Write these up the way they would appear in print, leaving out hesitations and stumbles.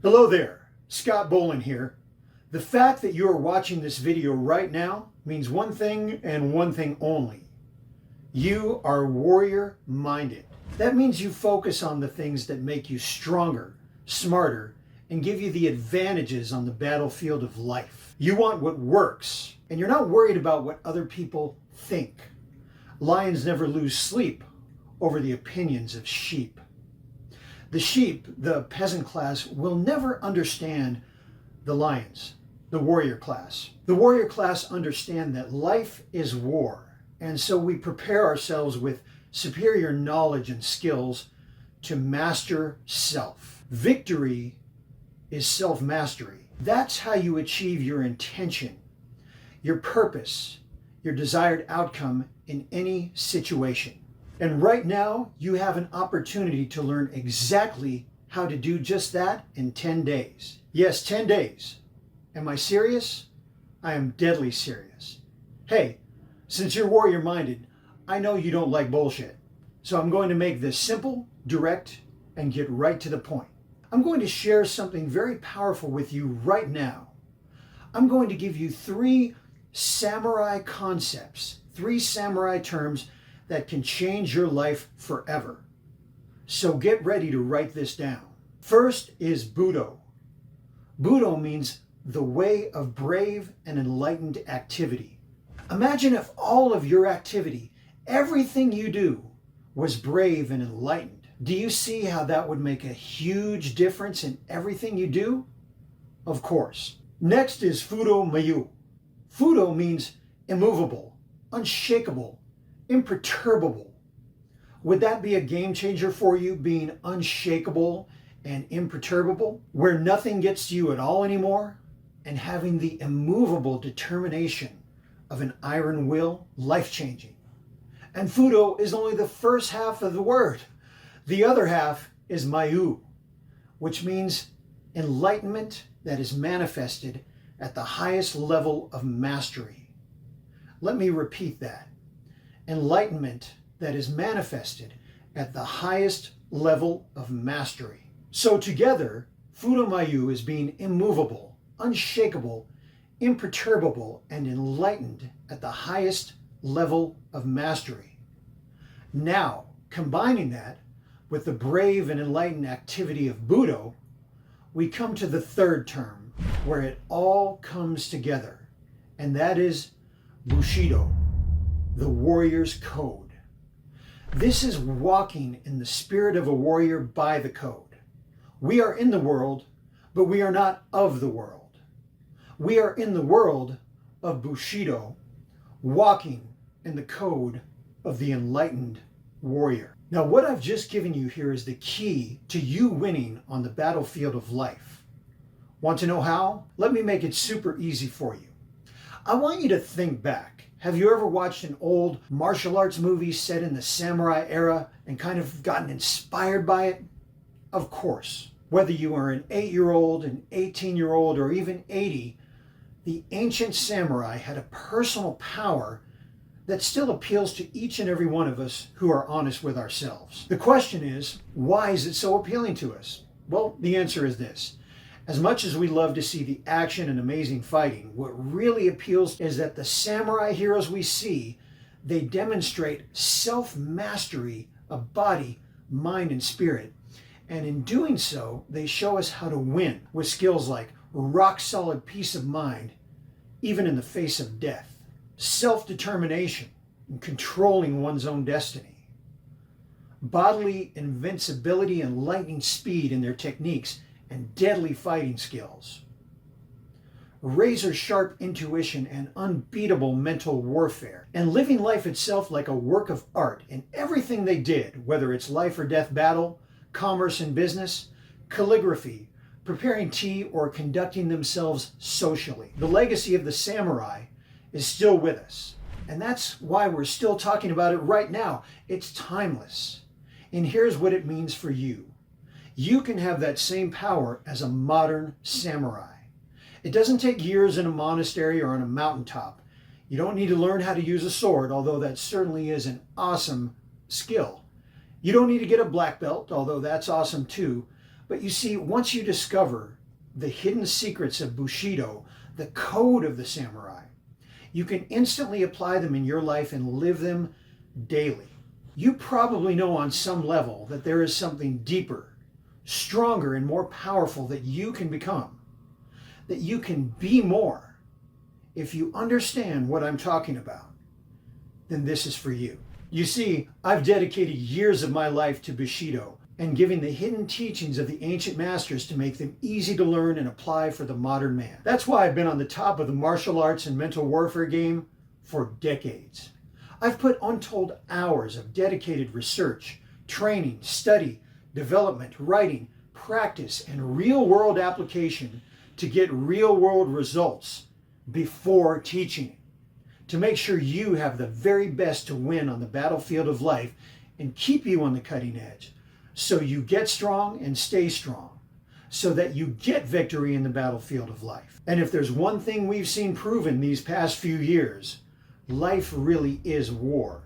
Hello there, Scott Bolan here. The fact that you are watching this video right now means one thing and one thing only. You are warrior-minded. That means you focus on the things that make you stronger, smarter, and give you the advantages on the battlefield of life. You want what works, and you're not worried about what other people think. Lions never lose sleep over the opinions of sheep. The sheep, the peasant class, will never understand the lions, the warrior class. The warrior class understand that life is war, and so we prepare ourselves with superior knowledge and skills to master self. Victory is self-mastery. That's how you achieve your intention, your purpose, your desired outcome in any situation. And right now, you have an opportunity to learn exactly how to do just that in 10 days. Yes, 10 days. Am I serious? I am deadly serious. Hey, since you're warrior-minded, I know you don't like bullshit. So I'm going to make this simple, direct, and get right to the point. I'm going to share something very powerful with you right now. I'm going to give you 3 samurai concepts, 3 samurai terms that can change your life forever. So get ready to write this down. First is Bushido. Bushido means the way of brave and enlightened activity. Imagine if all of your activity, everything you do, was brave and enlightened. Do you see how that would make a huge difference in everything you do? Of course. Next is Fudo Mayu. Fudo means immovable, unshakable, imperturbable. Would that be a game changer for you, being unshakable and imperturbable, where nothing gets to you at all anymore, and having the immovable determination of an iron will? Life-changing. And Fudo is only the first half of the word. The other half is Mayu, which means enlightenment that is manifested at the highest level of mastery. Let me repeat that. Enlightenment that is manifested at the highest level of mastery. So together, Fudo Mayu is being immovable, unshakable, imperturbable, and enlightened at the highest level of mastery. Now, combining that with the brave and enlightened activity of Bushido, we come to the third term, where it all comes together, and that is Bushido, the warrior's code. This is walking in the spirit of a warrior by the code. We are in the world, but we are not of the world. We are in the world of Bushido, walking in the code of the enlightened warrior. Now, what I've just given you here is the key to you winning on the battlefield of life. Want to know how? Let me make it super easy for you. I want you to think back. Have you ever watched an old martial arts movie set in the samurai era and kind of gotten inspired by it? Of course. Whether you are an 8-year-old, an 18-year-old, or even 80, the ancient samurai had a personal power that still appeals to each and every one of us who are honest with ourselves. The question is, why is it so appealing to us? Well, the answer is this. As much as we love to see the action and amazing fighting, what really appeals is that the samurai heroes we see, they demonstrate self-mastery of body, mind, and spirit. And in doing so, they show us how to win with skills like rock-solid peace of mind, even in the face of death, self-determination and controlling one's own destiny, bodily invincibility and lightning speed in their techniques, and deadly fighting skills, razor-sharp intuition and unbeatable mental warfare, and living life itself like a work of art in everything they did, whether it's life or death battle, commerce and business, calligraphy, preparing tea, or conducting themselves socially. The legacy of the samurai is still with us, and that's why we're still talking about it right now. It's timeless. And here's what it means for you. You can have that same power as a modern samurai. It doesn't take years in a monastery or on a mountaintop. You don't need to learn how to use a sword, although that certainly is an awesome skill. You don't need to get a black belt, although that's awesome too. But you see, once you discover the hidden secrets of Bushido, the code of the samurai, you can instantly apply them in your life and live them daily. You probably know on some level that there is something deeper, stronger, and more powerful that you can become, that you can be more. If you understand what I'm talking about, then this is for you. You see, I've dedicated years of my life to Bushido and giving the hidden teachings of the ancient masters to make them easy to learn and apply for the modern man. That's why I've been on the top of the martial arts and mental warfare game for decades. I've put untold hours of dedicated research, training, study, development, writing, practice, and real-world application to get real-world results before teaching it, to make sure you have the very best to win on the battlefield of life and keep you on the cutting edge, so you get strong and stay strong, so that you get victory in the battlefield of life. And if there's one thing we've seen proven these past few years, life really is war.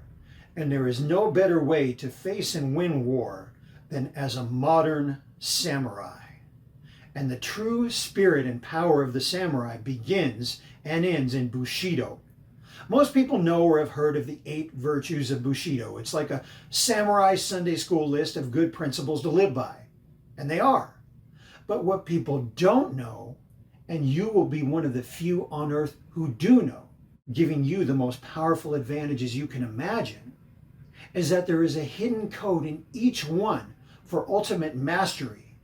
And there is no better way to face and win war than as a modern samurai. And the true spirit and power of the samurai begins and ends in Bushido. Most people know or have heard of the 8 virtues of Bushido. It's like a samurai Sunday school list of good principles to live by. And they are. But what people don't know, and you will be one of the few on earth who do know, giving you the most powerful advantages you can imagine, is that there is a hidden code in each one for ultimate mastery,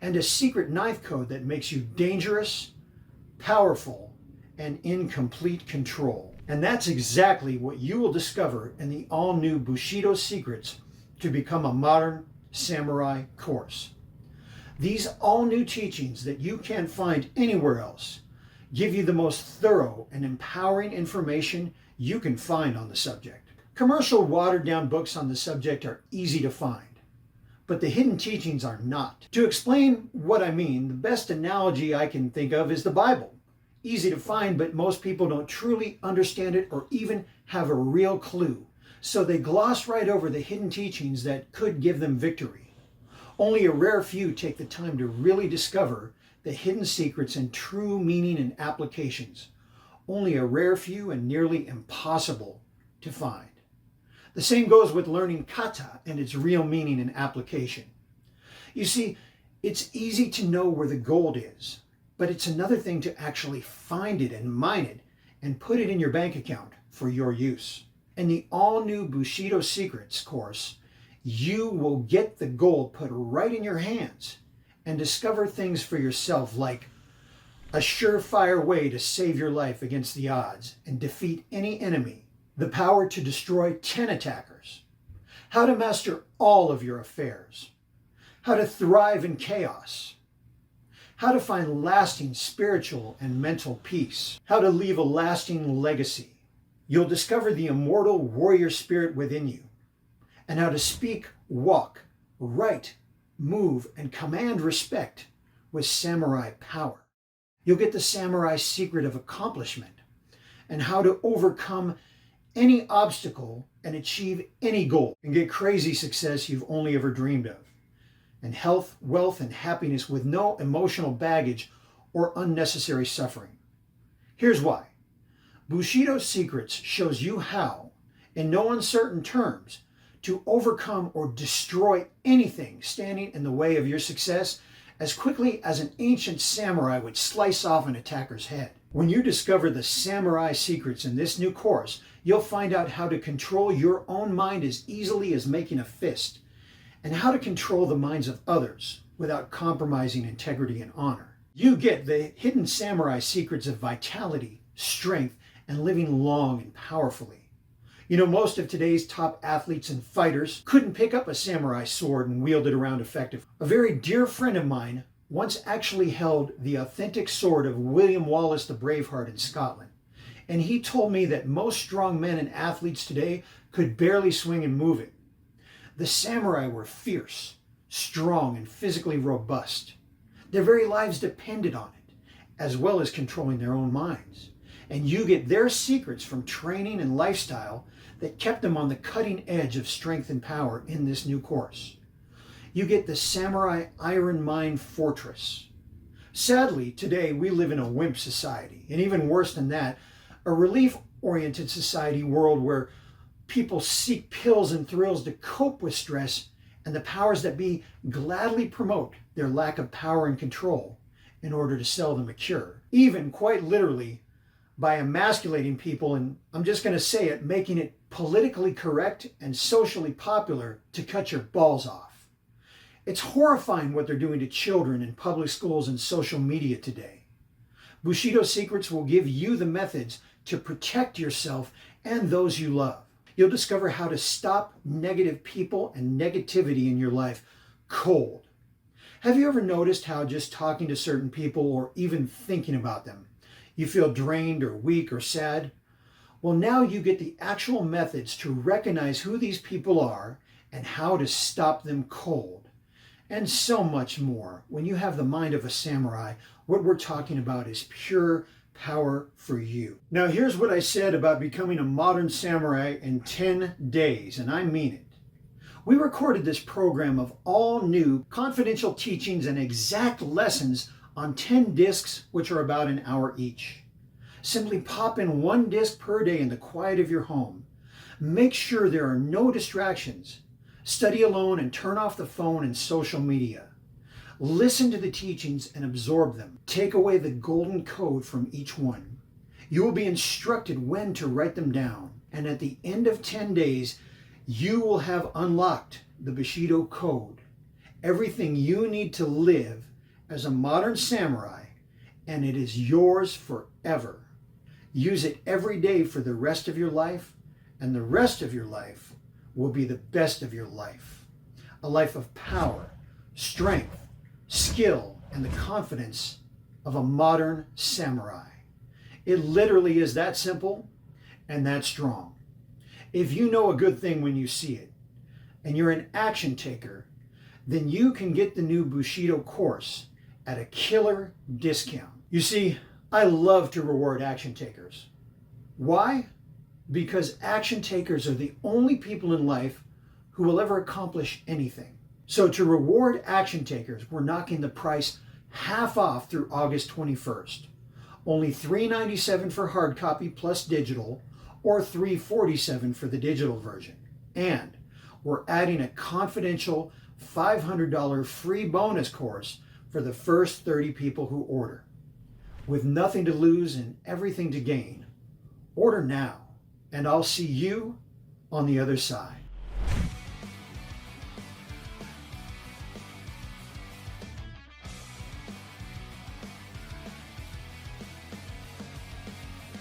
and a secret 9th code that makes you dangerous, powerful, and in complete control. And that's exactly what you will discover in the all-new Bushido Secrets to Become a Modern Samurai course. These all-new teachings that you can't find anywhere else give you the most thorough and empowering information you can find on the subject. Commercial watered-down books on the subject are easy to find, but the hidden teachings are not. To explain what I mean, the best analogy I can think of is the Bible. Easy to find, but most people don't truly understand it or even have a real clue. So they gloss right over the hidden teachings that could give them victory. Only a rare few take the time to really discover the hidden secrets and true meaning and applications. Only a rare few and nearly impossible to find. The same goes with learning kata and its real meaning and application. You see, it's easy to know where the gold is, but it's another thing to actually find it and mine it and put it in your bank account for your use. In the all-new Bushido Secrets course, you will get the gold put right in your hands and discover things for yourself like a surefire way to save your life against the odds and defeat any enemy, the power to destroy 10 attackers, how to master all of your affairs, how to thrive in chaos, how to find lasting spiritual and mental peace, how to leave a lasting legacy. You'll discover the immortal warrior spirit within you, and how to speak, walk, write, move, and command respect with samurai power. You'll get the samurai secret of accomplishment, and how to overcome any obstacle and achieve any goal, and get crazy success you've only ever dreamed of, and health, wealth, and happiness with no emotional baggage or unnecessary suffering. Here's why. Bushido Secrets shows you how, in no uncertain terms, to overcome or destroy anything standing in the way of your success as quickly as an ancient samurai would slice off an attacker's head. When you discover the samurai secrets in this new course, you'll find out how to control your own mind as easily as making a fist, and how to control the minds of others without compromising integrity and honor. You get the hidden samurai secrets of vitality, strength, and living long and powerfully. You know, most of today's top athletes and fighters couldn't pick up a samurai sword and wield it around effectively. A very dear friend of mine once actually held the authentic sword of William Wallace the Braveheart in Scotland. And he told me that most strong men and athletes today could barely swing and move it. The samurai were fierce, strong, and physically robust. Their very lives depended on it, as well as controlling their own minds. And you get their secrets from training and lifestyle that kept them on the cutting edge of strength and power in this new course. You get the Samurai Iron Mind Fortress. Sadly, today we live in a wimp society, and even worse than that, a relief-oriented society world where people seek pills and thrills to cope with stress, and the powers that be gladly promote their lack of power and control in order to sell them a cure. Even, quite literally, by emasculating people, and I'm just going to say it, making it politically correct and socially popular to cut your balls off. It's horrifying what they're doing to children in public schools and social media today. Bushido Secrets will give you the methods to protect yourself and those you love. You'll discover how to stop negative people and negativity in your life cold. Have you ever noticed how just talking to certain people or even thinking about them, you feel drained or weak or sad? Well, now you get the actual methods to recognize who these people are and how to stop them cold. And so much more. When you have the mind of a samurai, what we're talking about is pure power for you. Now, here's what I said about becoming a modern samurai in 10 days, and I mean it. We recorded this program of all new confidential teachings and exact lessons on 10 discs, which are about an hour each. Simply pop in 1 disc per day in the quiet of your home. Make sure there are no distractions. Study alone and turn off the phone and social media. Listen to the teachings and absorb them. Take away the golden code from each one. You will be instructed when to write them down. And at the end of 10 days, you will have unlocked the Bushido code. Everything you need to live as a modern samurai, and it is yours forever. Use it every day for the rest of your life, and the rest of your life will be the best of your life. A life of power, strength, skill, and the confidence of a modern samurai. It literally is that simple and that strong. If you know a good thing when you see it, and you're an action taker, then you can get the new Bushido course at a killer discount. You see, I love to reward action takers. Why? Because action takers are the only people in life who will ever accomplish anything. So to reward action takers, we're knocking the price half off through August 21st. Only $397 for hard copy plus digital, or $347 for the digital version. And we're adding a confidential $500 free bonus course for the first 30 people who order. With nothing to lose and everything to gain, order now. And I'll see you on the other side.